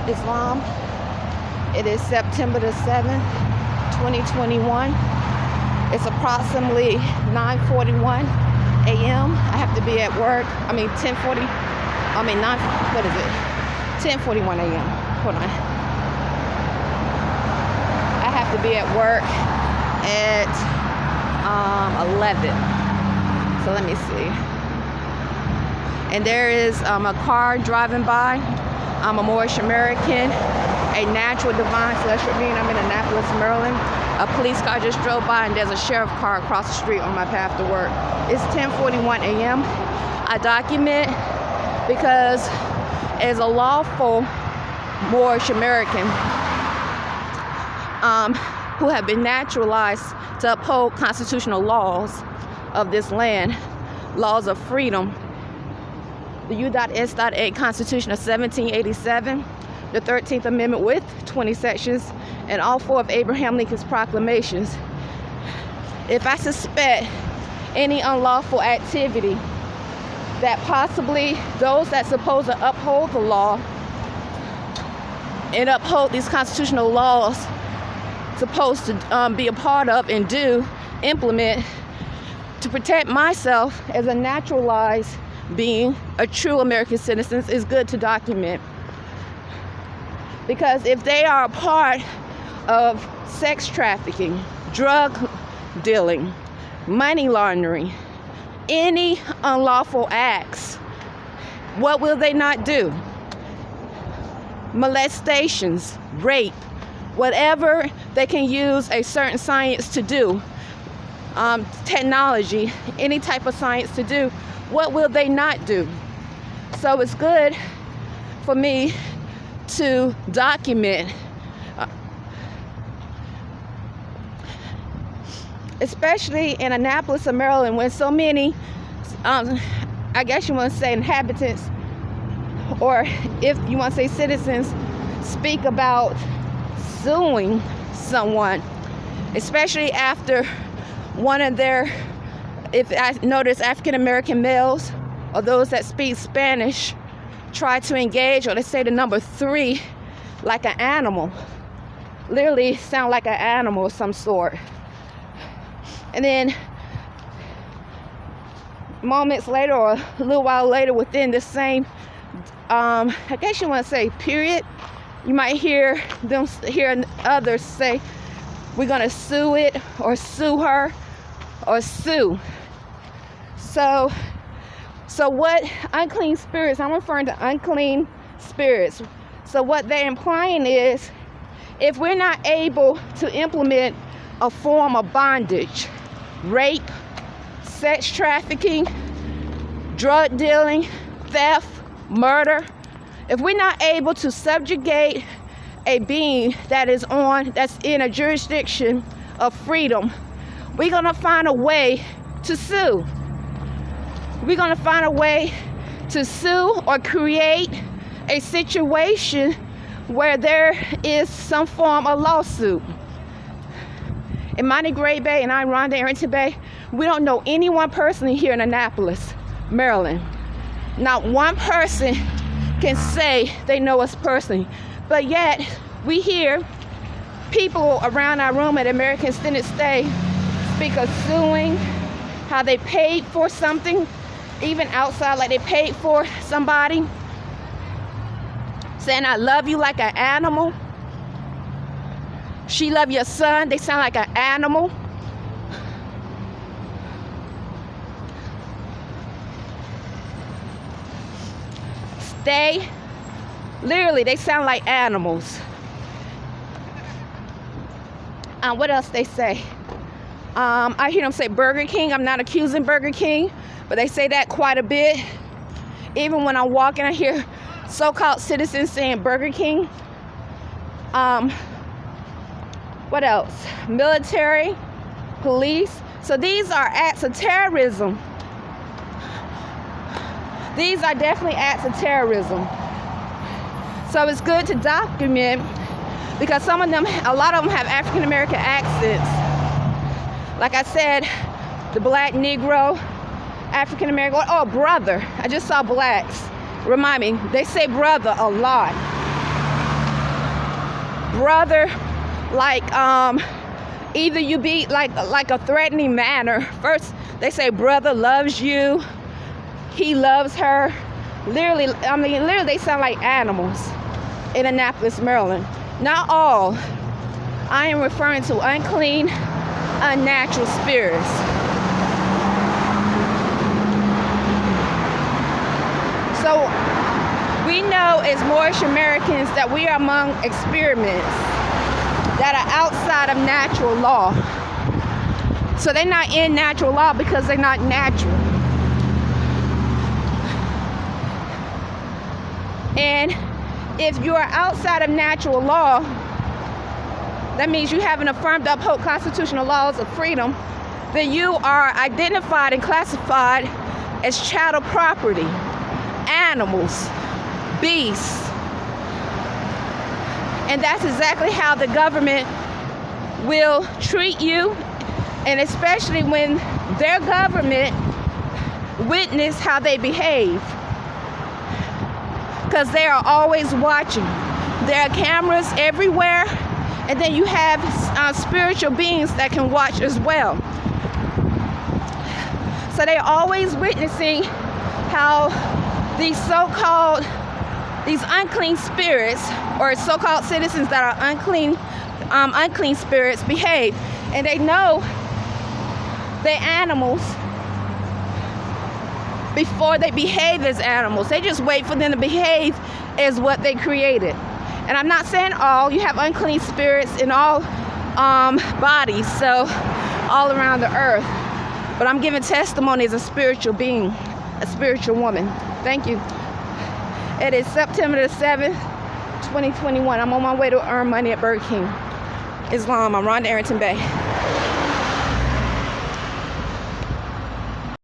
Islam. It is September the 7th, 2021. It's approximately 9:41 a.m. I have to be at work. 10:41 a.m. Hold on. I have to be at work at 11. So let me see. And there is a car driving by. I'm a Moorish American, a natural divine celestial being. I'm in Annapolis, Maryland. A police car just drove by and there's a sheriff car across the street on my path to work. It's 10:41 a.m. I document because as a lawful Moorish American who have been naturalized to uphold constitutional laws of this land, laws of freedom, the U.S.A. Constitution of 1787, the 13th Amendment with 20 sections, and all four of Abraham Lincoln's proclamations. If I suspect any unlawful activity that possibly those that supposed to uphold the law and uphold these constitutional laws supposed to be a part of and implement to protect myself as a naturalized being, a true American citizen, is good to document. Because if they are a part of sex trafficking, drug dealing, money laundering, any unlawful acts, what will they not do? Molestations, rape, whatever they can use a certain science to do, technology, any type of science to do, what will they not do? So it's good for me to document, especially in Annapolis, Maryland, when so many, I guess you want to say inhabitants, or if you want to say citizens, speak about suing someone, especially after one of their, if I notice African American males or those that speak Spanish try to engage, or they say the number 3 like an animal, literally sound like an animal of some sort. And then moments later or a little while later within the same, I guess you want to say period, you might hear others say, we're going to sue it or sue her or sue. So what unclean spirits, I'm referring to unclean spirits. So what they're implying is, if we're not able to implement a form of bondage, rape, sex trafficking, drug dealing, theft, murder, if we're not able to subjugate a being that's in a jurisdiction of freedom, we're gonna find a way to sue. We're going to find a way to sue or create a situation where there is some form of lawsuit. In Arrington-Bey and Arrington-Bey, we don't know any one person here in Annapolis, Maryland. Not one person can say they know us personally. But yet, we hear people around our room at American Extended Stay speak of suing, how they paid for something, even outside, like they paid for somebody, saying, I love you like an animal. She love your son. They sound like an animal. Literally, they sound like animals. What else they say? I hear them say Burger King. I'm not accusing Burger King, but they say that quite a bit. Even when I'm walking, I hear so-called citizens saying Burger King. What else? Military, police. So these are acts of terrorism. These are definitely acts of terrorism. So it's good to document, because a lot of them have African American accents. Like I said, the black Negro, African American, oh, brother. I just saw blacks. Remind me, they say brother a lot. brother, like either you be like a threatening manner. First they say brother loves you, he loves her. Literally they sound like animals in Annapolis, Maryland. Not all. I am referring to unclean, unnatural spirits. So we know as Moorish Americans that we are among experiments that are outside of natural law. So they're not in natural law because they're not natural. And if you are outside of natural law, that means you haven't affirmed uphold constitutional laws of freedom, then you are identified and classified as chattel property, animals, beasts. And that's exactly how the government will treat you, and especially when their government witness how they behave, because they are always watching. There are cameras everywhere, and then you have spiritual beings that can watch as well. So they're always witnessing how these unclean spirits, or so-called citizens that are unclean spirits, behave. And they know they're animals before they behave as animals. They just wait for them to behave as what they created. And I'm not saying all. You have unclean spirits in all bodies, so all around the earth. But I'm giving testimony as a spiritual being, a spiritual woman. Thank you. It is September the 7th, 2021. I'm on my way to earn money at Burger King. Islam. I'm Rhonda Arrington-Bey.